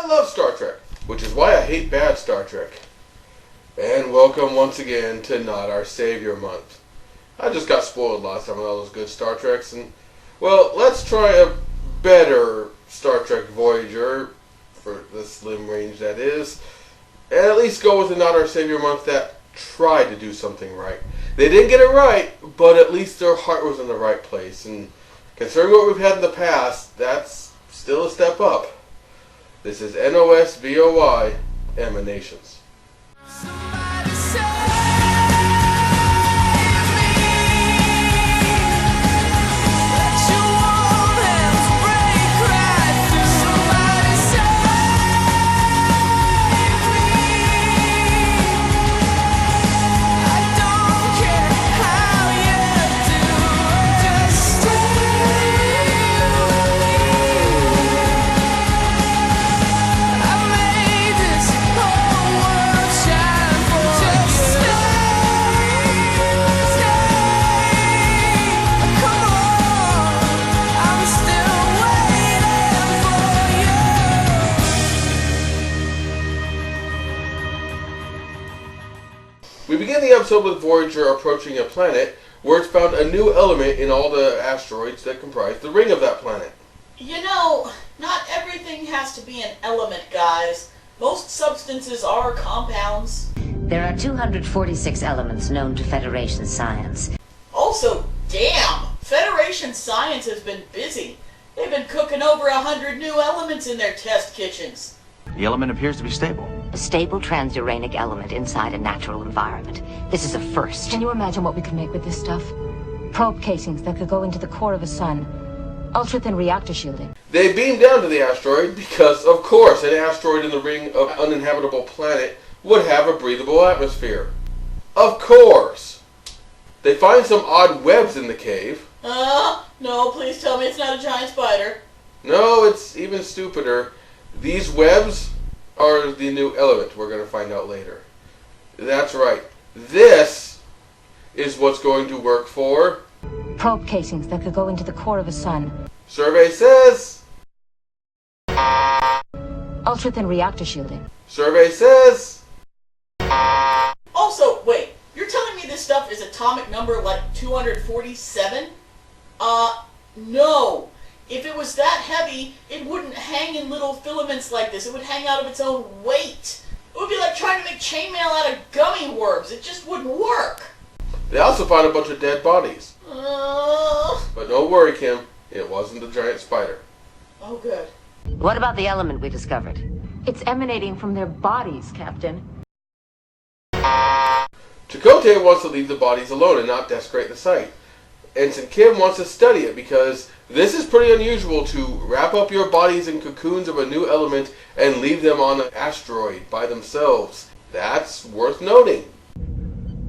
I love Star Trek, which is why I hate bad Star Trek. And welcome once again to Not Our Savior Month. I just got spoiled last time with all those good Star Treks, and, well, let's try a better Star Trek Voyager, for the slim range that is, and at least go with the Not Our Savior Month that tried to do something right. They didn't get it right, but at least their heart was in the right place, and considering what we've had in the past, that's still a step up. This is NOS VOY, Emanations. We begin the episode with Voyager approaching a planet where it's found a new element in all the asteroids that comprise the ring of that planet. You know, not everything has to be an element, guys. Most substances are compounds. There are 246 elements known to Federation science. Also, damn! Federation science has been busy. They've been cooking over 100 new elements in their test kitchens. The element appears to be stable. A stable transuranic element inside a natural environment. This is a first. Can you imagine what we could make with this stuff? Probe casings that could go into the core of a sun. Ultra-thin reactor shielding. They beam down to the asteroid because, of course, an asteroid in the ring of an uninhabitable planet would have a breathable atmosphere. Of course! They find some odd webs in the cave. No, please tell me it's not a giant spider. No, it's even stupider. These webs are the new element we're going to find out later. That's right. This is what's going to work for... Probe casings that could go into the core of a sun. Survey says... Ultra-thin reactor shielding. Survey says... Also, wait, you're telling me this stuff is atomic number like 247? No. If it was that heavy, it wouldn't hang in little filaments like this. It would hang out of its own weight. It would be like trying to make chainmail out of gummy worms. It just wouldn't work. They also found a bunch of dead bodies. Uh... But don't worry, Kim. It wasn't a giant spider. Oh, good. What about the element we discovered? It's emanating from their bodies, Captain. Chakotay wants to leave the bodies alone and not desecrate the site. Ensign Kim wants to study it because this is pretty unusual to wrap up your bodies in cocoons of a new element and leave them on an asteroid by themselves. That's worth noting.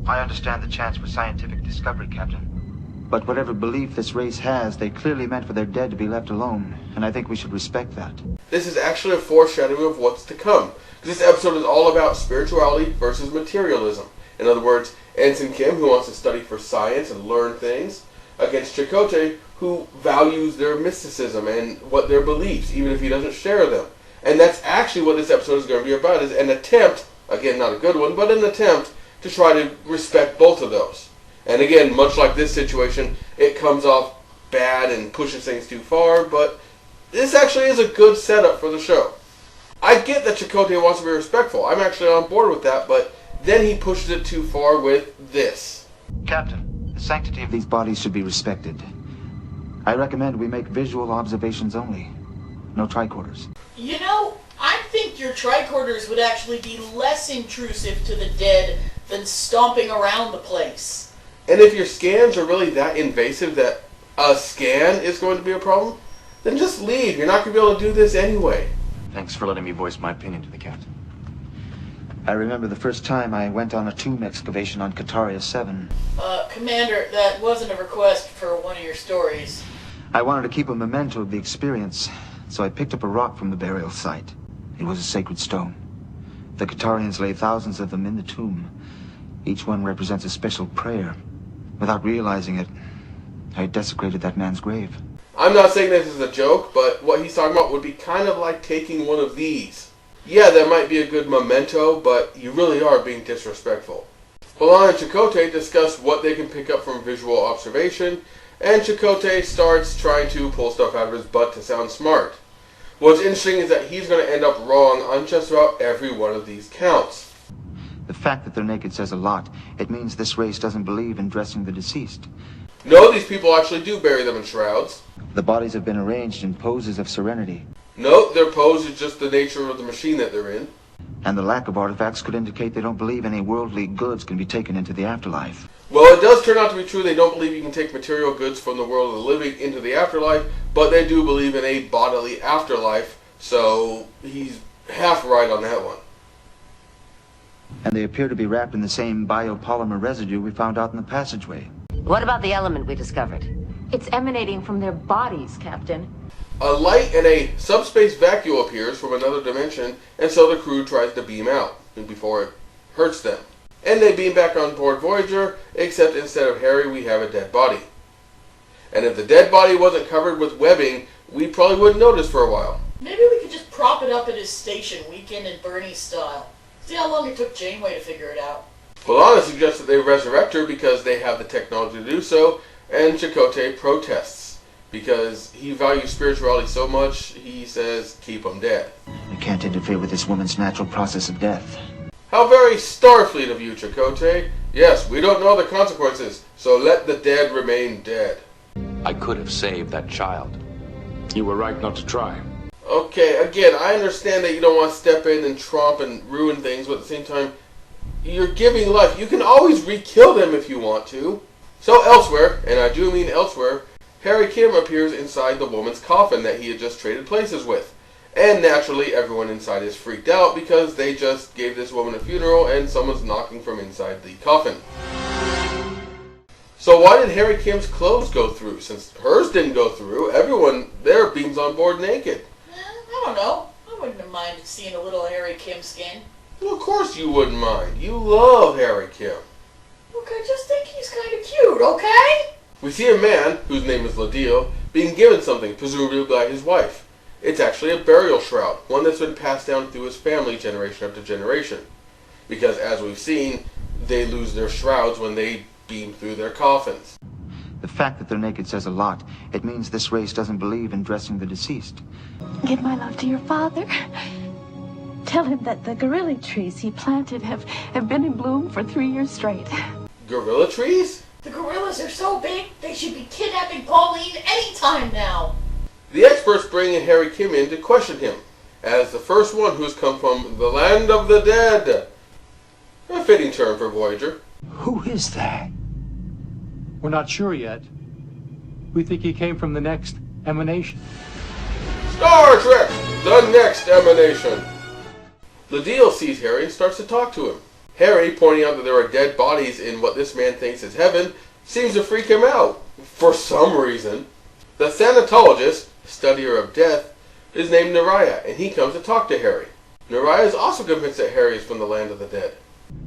I understand the chance for scientific discovery, Captain. But whatever belief this race has, they clearly meant for their dead to be left alone, and I think we should respect that. This is actually a foreshadowing of what's to come. This episode is all about spirituality versus materialism. In other words, Ensign Kim, who wants to study for science and learn things, against Chakotay, who values their mysticism and what their beliefs, even if he doesn't share them. And that's actually what this episode is going to be about, is an attempt, again, not a good one, but an attempt to try to respect both of those. And again, much like this situation, it comes off bad and pushes things too far, but this actually is a good setup for the show. I get that Chakotay wants to be respectful. I'm actually on board with that, but then he pushes it too far with this. Captain, the sanctity of these bodies should be respected. I recommend we make visual observations only. No tricorders. You know, I think your tricorders would actually be less intrusive to the dead than stomping around the place. And if your scans are really that invasive that a scan is going to be a problem, then just leave. You're not going to be able to do this anyway. Thanks for letting me voice my opinion to the Captain. I remember the first time I went on a tomb excavation on Kataria 7. Commander, that wasn't a request for one of your stories. I wanted to keep a memento of the experience, so I picked up a rock from the burial site. It was a sacred stone. The Katarians lay thousands of them in the tomb. Each one represents a special prayer. Without realizing it, I desecrated that man's grave. I'm not saying this is a joke, but what he's talking about would be kind of like taking one of these. Yeah, that might be a good memento, but you really are being disrespectful. B'Elanna and Chakotay discuss what they can pick up from visual observation, and Chakotay starts trying to pull stuff out of his butt to sound smart. What's interesting is that he's going to end up wrong on just about every one of these counts. The fact that they're naked says a lot. It means this race doesn't believe in dressing the deceased. No, these people actually do bury them in shrouds. The bodies have been arranged in poses of serenity. No, their pose is just the nature of the machine that they're in. And the lack of artifacts could indicate they don't believe any worldly goods can be taken into the afterlife. Well, it does turn out to be true. They don't believe you can take material goods from the world of the living into the afterlife, but they do believe in a bodily afterlife, so he's half right on that one. And they appear to be wrapped in the same biopolymer residue we found out in the passageway. What about the element we discovered? It's emanating from their bodies, Captain. A light and a subspace vacuole appears from another dimension, and so the crew tries to beam out before it hurts them. And they beam back on board Voyager, except instead of Harry, we have a dead body. And if the dead body wasn't covered with webbing, we probably wouldn't notice for a while. Maybe we could just prop it up at his station, Weekend at Bernie's style. See how long it took Janeway to figure it out. B'Elanna suggests that they resurrect her because they have the technology to do so, and Chakotay protests. Because he values spirituality so much, he says, keep them dead. We can't interfere with this woman's natural process of death. How very Starfleet of you, Chakotay. Yes, we don't know the consequences, so let the dead remain dead. I could have saved that child. You were right not to try. Okay, again, I understand that you don't want to step in and tromp and ruin things, but at the same time, you're giving life. You can always re-kill them if you want to. So elsewhere, and I do mean elsewhere, Harry Kim appears inside the woman's coffin that he had just traded places with. And naturally, everyone inside is freaked out because they just gave this woman a funeral and someone's knocking from inside the coffin. So why did Harry Kim's clothes go through? Since hers didn't go through, everyone there beams on board naked. I don't know. I wouldn't have minded seeing a little Harry Kim skin. Well, of course you wouldn't mind. You love Harry Kim. Look, I just think he's kind of cute, okay? We see a man, whose name is Ladil, being given something, presumably by his wife. It's actually a burial shroud, one that's been passed down through his family generation after generation. Because, as we've seen, they lose their shrouds when they beam through their coffins. The fact that they're naked says a lot. It means this race doesn't believe in dressing the deceased. Give my love to your father. Tell him that the gorilla trees he planted have been in bloom for 3 years straight. Gorilla trees? The gorillas are so big, they should be kidnapping Pauline anytime now. The experts bring Harry Kim in to question him, as the first one who's come from the land of the dead. A fitting term for Voyager. Who is that? We're not sure yet. We think he came from the next emanation. Star Trek! The next emanation! Ladil sees Harry and starts to talk to him. Harry, pointing out that there are dead bodies in what this man thinks is heaven, seems to freak him out, for some reason. The thanatologist, studier of death, is named Naraya, and he comes to talk to Harry. Naraya is also convinced that Harry is from the land of the dead.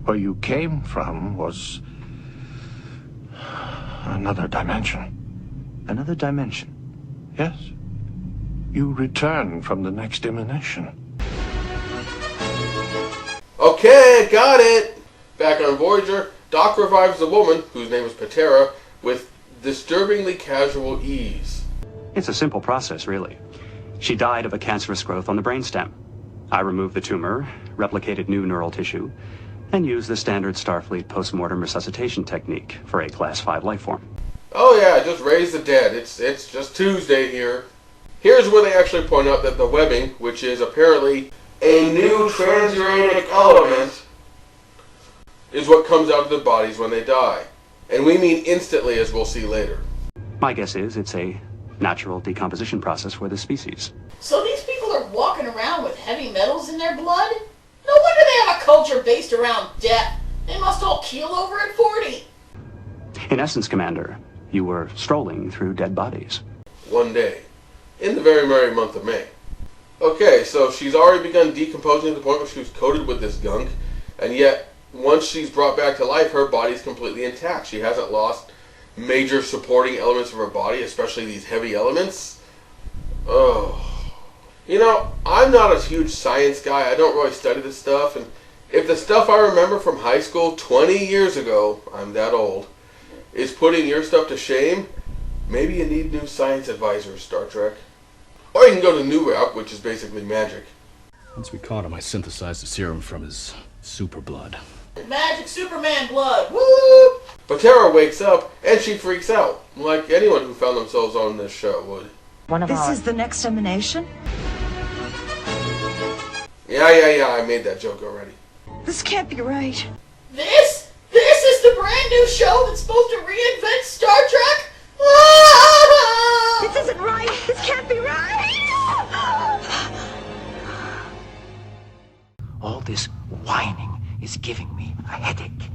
Where you came from was another dimension. Another dimension. Yes. You returned from the next emanation. Okay, got it! Back on Voyager, Doc revives the woman, whose name is Patera, with disturbingly casual ease. It's a simple process, really. She died of a cancerous growth on the brainstem. I removed the tumor, replicated new neural tissue, and used the standard Starfleet post-mortem resuscitation technique for a Class 5 life form. Oh yeah, just raise the dead. It's just Tuesday here. Here's where they actually point out that the webbing, which is apparently a new transuranic element, is what comes out of the bodies when they die. And we mean instantly, as we'll see later. My guess is it's a natural decomposition process for the species. So these people are walking around with heavy metals in their blood? No wonder they have a culture based around death. They must all keel over at 40. In essence, Commander, you were strolling through dead bodies. One day, in the very merry month of May. Okay, so she's already begun decomposing to the point where she was coated with this gunk, and yet, once she's brought back to life, her body's completely intact. She hasn't lost major supporting elements of her body, especially these heavy elements. Oh. You know, I'm not a huge science guy. I don't really study this stuff. And if the stuff I remember from high school 20 years ago, I'm that old, is putting your stuff to shame, maybe you need new science advisors, Star Trek. Or you can go the new route, which is basically magic. Once we caught him, I synthesized the serum from his super blood. Magic Superman blood. Woo! But Tara wakes up and she freaks out, like anyone who found themselves on this show would. This is the next emanation? Yeah, I made that joke already. This can't be right. This is the brand new show that's supposed to reinvent Star Trek? This isn't right. This can't be right. All this whining is giving me a headache.